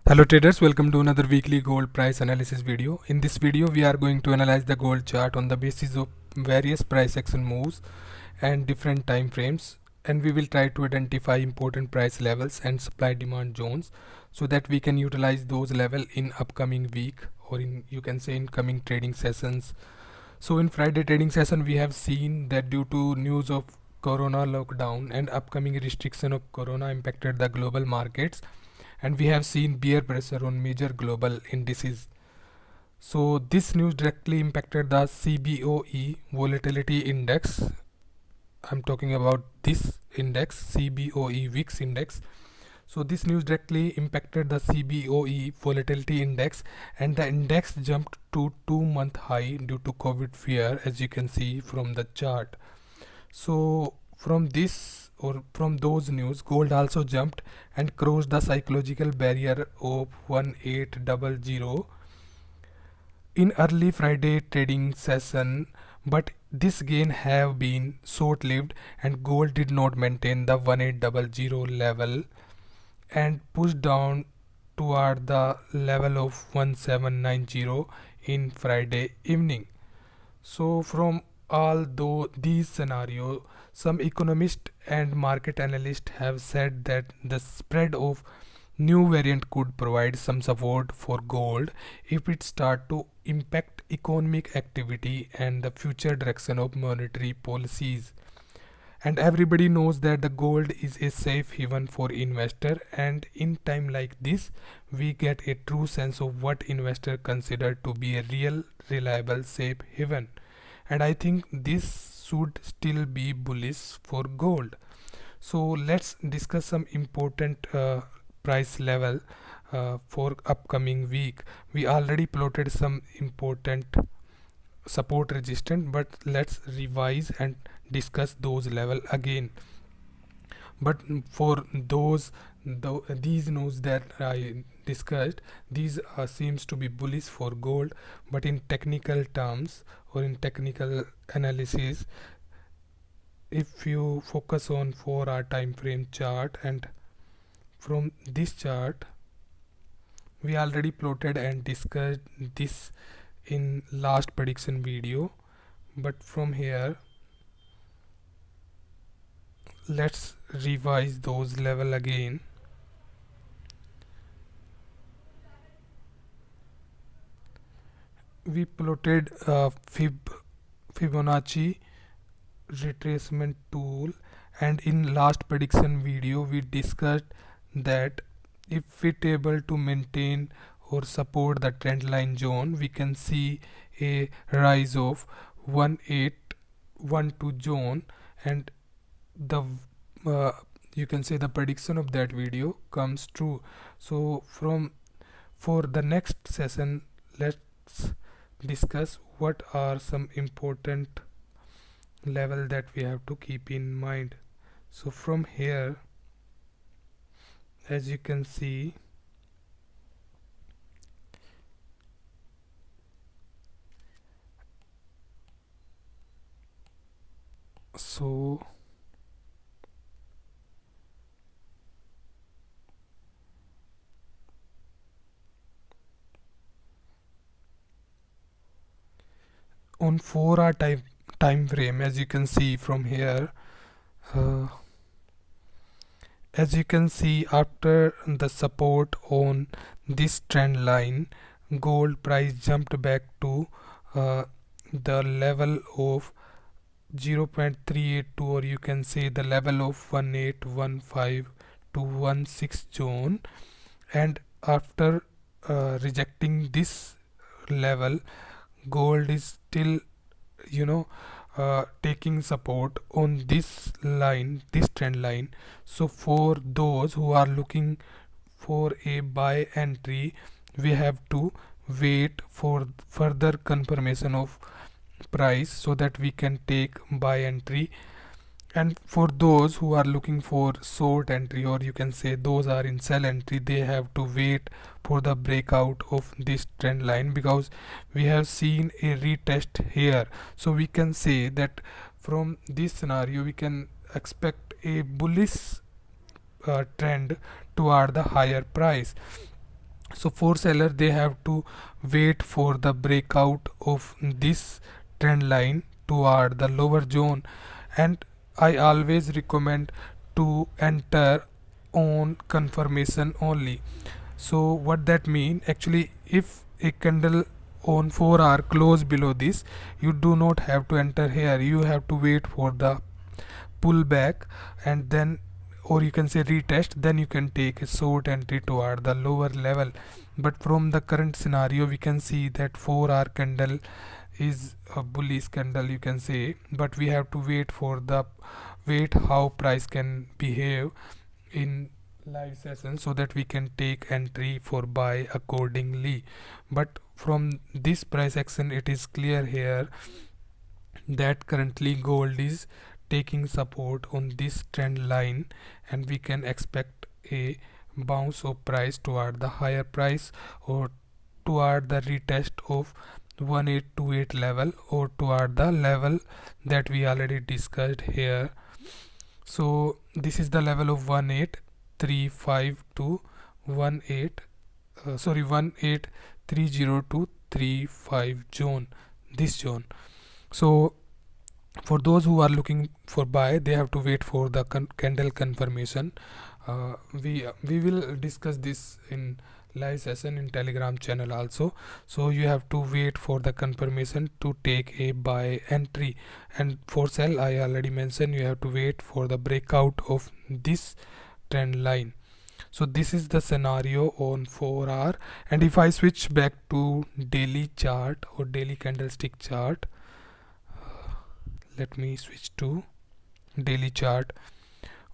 Hello traders, welcome to another weekly gold price analysis video. In this video we are going to analyze the gold chart on the basis of various price action moves and different time frames, and we will try to identify important price levels and supply demand zones so that we can utilize those level in upcoming week, or in, you can say, in coming trading sessions. So in Friday trading session we have seen that due to news of corona lockdown and upcoming restriction of corona impacted the global markets, and we have seen bear pressure on major global indices. So this news directly impacted the CBOE volatility index. I'm talking about this index, CBOE VIX index. So this news directly impacted the CBOE volatility index, and the index jumped to 2-month high due to COVID fear, as you can see from the chart. So from this, or from those news, gold also jumped and crossed the psychological barrier of 1800 in early Friday trading session, but this gain have been short-lived and gold did not maintain the 1800 level and pushed down toward the level of 1790 in Friday evening. So from all though these scenarios, some economists and market analysts have said that the spread of new variant could provide some support for gold if it start to impact economic activity and the future direction of monetary policies. And everybody knows that the gold is a safe haven for investor, and in time like this we get a true sense of what investor consider to be a real reliable safe haven. And I think this should still be bullish for gold. So let's discuss some important price level for upcoming week. We already plotted some important support resistance, but let's revise and discuss those level again. But for these nodes that I discussed, these seems to be bullish for gold, but in technical terms or in technical analysis, if you focus on 4 hour time frame chart, and from this chart we already plotted and discussed this in last prediction video, but from here let's revise those level again. We plotted Fibonacci retracement tool, and in last prediction video we discussed that if it able to maintain or support the trend line zone, we can see a rise of 1812 zone, and the you can say the prediction of that video comes true. So for the next session, let's discuss what are some important level that we have to keep in mind. So from here, as you can see, so on 4 hour time frame, as you can see from here, uh, as you can see, after the support on this trend line, gold price jumped back to the level of 0.382, or you can say the level of 1815 to 16 zone, and after rejecting this level, gold is still, you know, taking support on this line, this trend line. So for those who are looking for a buy entry, we have to wait for further confirmation of price so that we can take buy entry. And for those who are looking for short entry, or you can say those are in sell entry, they have to wait for the breakout of this trend line, because we have seen a retest here. So we can say that from this scenario we can expect a bullish trend toward the higher price. So for seller, they have to wait for the breakout of this trend line toward the lower zone, and I always recommend to enter on confirmation only. So what that mean, actually, if a candle on 4 hour close below this, you do not have to enter here, you have to wait for the pullback, and then, or you can say retest, then you can take a short entry toward the lower level. But from the current scenario, we can see that 4 hour candle is a bullish candle, you can say, but we have to wait for the wait how price can behave in live session, so that we can take entry for buy accordingly. But from this price action, it is clear here that currently gold is taking support on this trend line, and we can expect a bounce of price toward the higher price, or toward the retest of 1828 level, or toward the level that we already discussed here. So this is the level of 1835 to 18 1830 to 35 zone, this zone. So for those who are looking for buy, they have to wait for the candle confirmation. We will discuss this in live session in Telegram channel also. So you have to wait for the confirmation to take a buy entry, and for sell, I already mentioned, you have to wait for the breakout of this trend line. So this is the scenario on 4 hour. And if I switch back to daily chart or daily candlestick chart, let me switch to daily chart.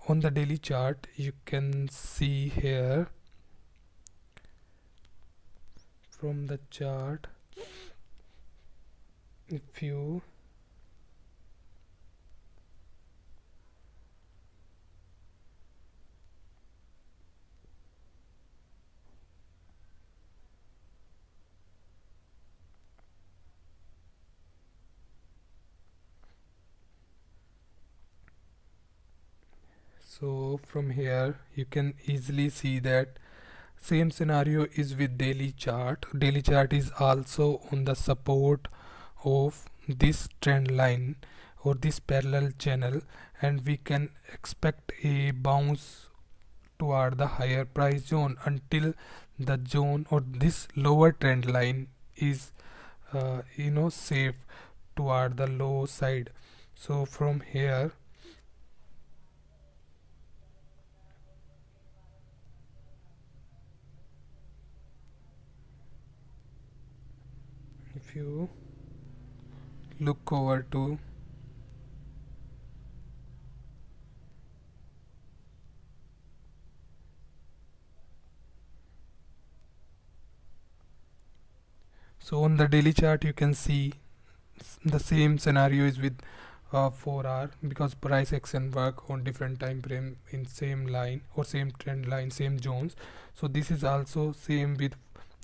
On the daily chart, you can see here from the chart, if you so from here you can easily see that same scenario is with daily chart. Daily chart is also on the support of this trend line or this parallel channel, and we can expect a bounce toward the higher price zone until the zone or this lower trend line is safe toward the low side. So from here, if you look over to so on the daily chart, you can see the same scenario is with 4 hour, because price action work on different time frame in same line or same trend line, same zones. So this is also same with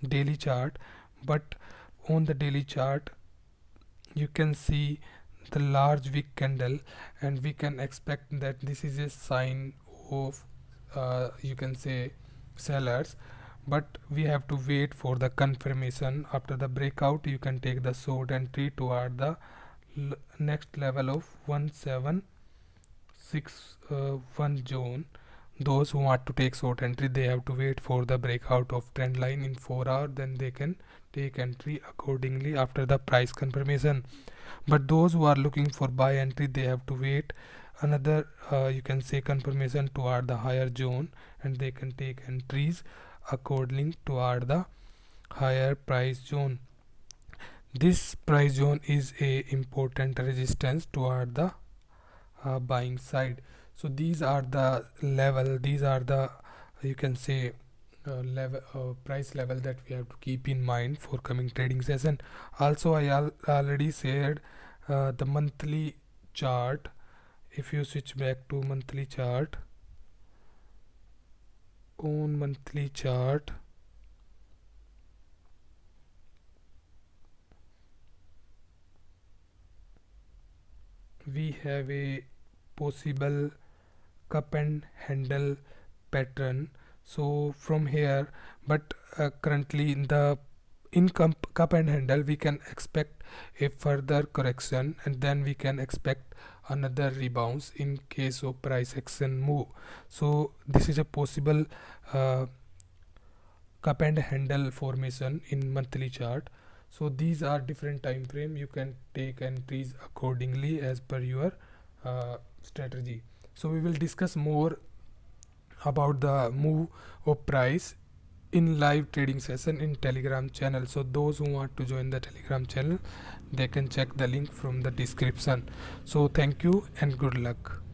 daily chart, but on the daily chart you can see the large wick candle, and we can expect that this is a sign of you can say sellers. But we have to wait for the confirmation. After the breakout, you can take the short entry toward the next level of 1761 zone. Those who want to take short entry, they have to wait for the breakout of trend line in 4 hour, then they can take entry accordingly after the price confirmation. But those who are looking for buy entry, they have to wait another you can say confirmation toward the higher zone, and they can take entries according toward the higher price zone. This price zone is a important resistance toward the buying side. So these are the level, these are the you can say level price level that we have to keep in mind for coming trading session. Also, I already shared the monthly chart. If you switch back to monthly chart, on monthly chart we have a possible cup and handle pattern. So from here, but currently in cup and handle we can expect a further correction, and then we can expect another rebounds in case of price action move. So this is a possible cup and handle formation in monthly chart. So these are different time frame, you can take entries accordingly as per your strategy. So we will discuss more about the move of price in live trading session in Telegram channel. So those who want to join the Telegram channel, they can check the link from the description. So thank you and good luck.